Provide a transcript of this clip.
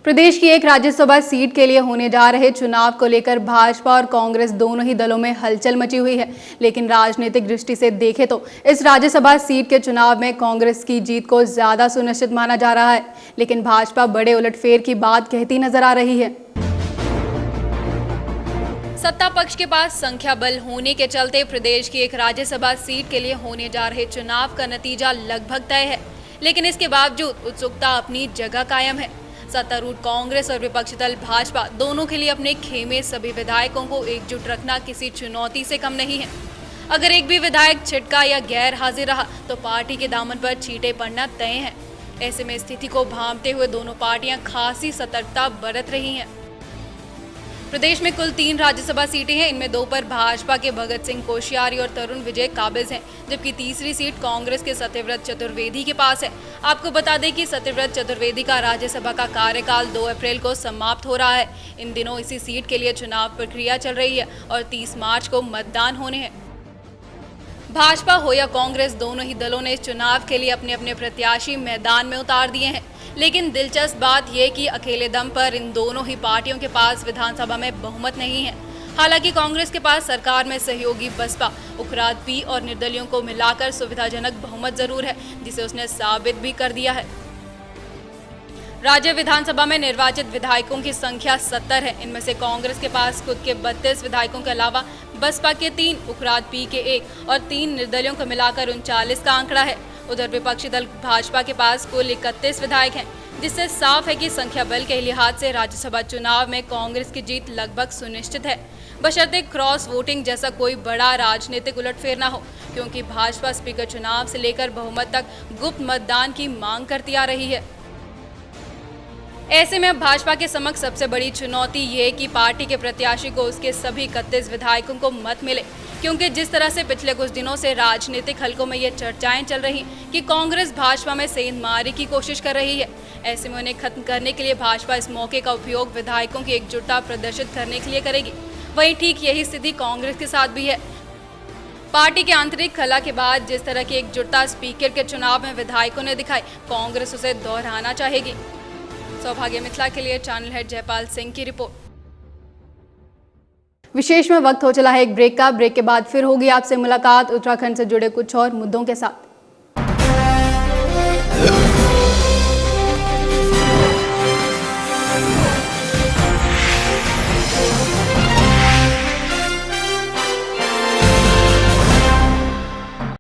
प्रदेश की एक राज्यसभा सीट के लिए होने जा रहे चुनाव को लेकर भाजपा और कांग्रेस दोनों ही दलों में हलचल मची हुई है। लेकिन राजनीतिक दृष्टि से देखें तो इस राज्यसभा सीट के चुनाव में कांग्रेस की जीत को ज्यादा सुनिश्चित माना जा रहा है, लेकिन भाजपा बड़े उलटफेर की बात कहती नजर आ रही है। सत्ता पक्ष के पास संख्या बल होने के चलते प्रदेश की एक राज्यसभा सीट के लिए होने जा रहे चुनाव का नतीजा लगभग तय है, लेकिन इसके बावजूद उत्सुकता अपनी जगह कायम है। सत्तारूढ़ कांग्रेस और विपक्षी दल भाजपा दोनों के लिए अपने खेमे सभी विधायकों को एकजुट रखना किसी चुनौती से कम नहीं है। अगर एक भी विधायक छिटका या गैर हाजिर रहा तो पार्टी के दामन पर छींटे पड़ना तय है। ऐसे में स्थिति को भांपते हुए दोनों पार्टियां खासी सतर्कता बरत रही हैं। प्रदेश में कुल 3 राज्यसभा सीटें हैं। इनमें 2 पर भाजपा के भगत सिंह कोश्यारी और तरुण विजय काबिज हैं, जबकि तीसरी सीट कांग्रेस के सत्यव्रत चतुर्वेदी के पास है। आपको बता दें कि सत्यव्रत चतुर्वेदी का राज्यसभा का कार्यकाल 2 अप्रैल को समाप्त हो रहा है। इन दिनों इसी सीट के लिए चुनाव प्रक्रिया चल रही है और 30 मार्च को मतदान होने हैं। भाजपा हो या कांग्रेस, दोनों ही दलों ने इस चुनाव के लिए अपने अपने प्रत्याशी मैदान में उतार दिए हैं। लेकिन दिलचस्प बात यह कि अकेले दम पर इन दोनों ही पार्टियों के पास विधानसभा में बहुमत नहीं है। हालांकि कांग्रेस के पास सरकार में सहयोगी बसपा, उखराद पी और निर्दलियों को मिलाकर सुविधाजनक बहुमत जरूर है, जिसे उसने साबित भी कर दिया है। राज्य विधानसभा में निर्वाचित विधायकों की संख्या 70 है। इनमें से कांग्रेस के पास खुद के 32 विधायकों के अलावा बसपा के 3, उखराद पी के 1 और 3 निर्दलियों को मिलाकर 39 का आंकड़ा है। उधर विपक्षी दल भाजपा के पास कुल 31 विधायक हैं, जिससे साफ है कि संख्या बल के लिहाज से राज्यसभा चुनाव में कांग्रेस की जीत लगभग सुनिश्चित है, बशर्ते क्रॉस वोटिंग जैसा कोई बड़ा राजनीतिक उलटफेर ना हो, क्योंकि भाजपा स्पीकर चुनाव से लेकर बहुमत तक गुप्त मतदान की मांग करती आ रही है। ऐसे में अब भाजपा के समक्ष सबसे बड़ी चुनौती ये है कि पार्टी के प्रत्याशी को उसके सभी 31 विधायकों को मत मिले, क्योंकि जिस तरह से पिछले कुछ दिनों से राजनीतिक हलकों में ये चर्चाएं चल रही कि कांग्रेस भाजपा में सेंधमारी की कोशिश कर रही है। ऐसे में उन्हें खत्म करने के लिए भाजपा इस मौके का उपयोग विधायकों की एकजुटता प्रदर्शित करने के लिए करेगी। वहीं ठीक यही स्थिति कांग्रेस के साथ भी है। पार्टी के आंतरिक खला के बाद जिस तरह की एकजुटता स्पीकर के चुनाव में विधायकों ने दिखाई, कांग्रेस उसे दोहराना चाहेगी। सौभाग्य मिथिला के लिए चैनल हेड जयपाल सिंह की रिपोर्ट। विशेष में वक्त हो चला है एक ब्रेक का। ब्रेक के बाद फिर होगी आपसे मुलाकात उत्तराखंड से जुड़े कुछ और मुद्दों के साथ।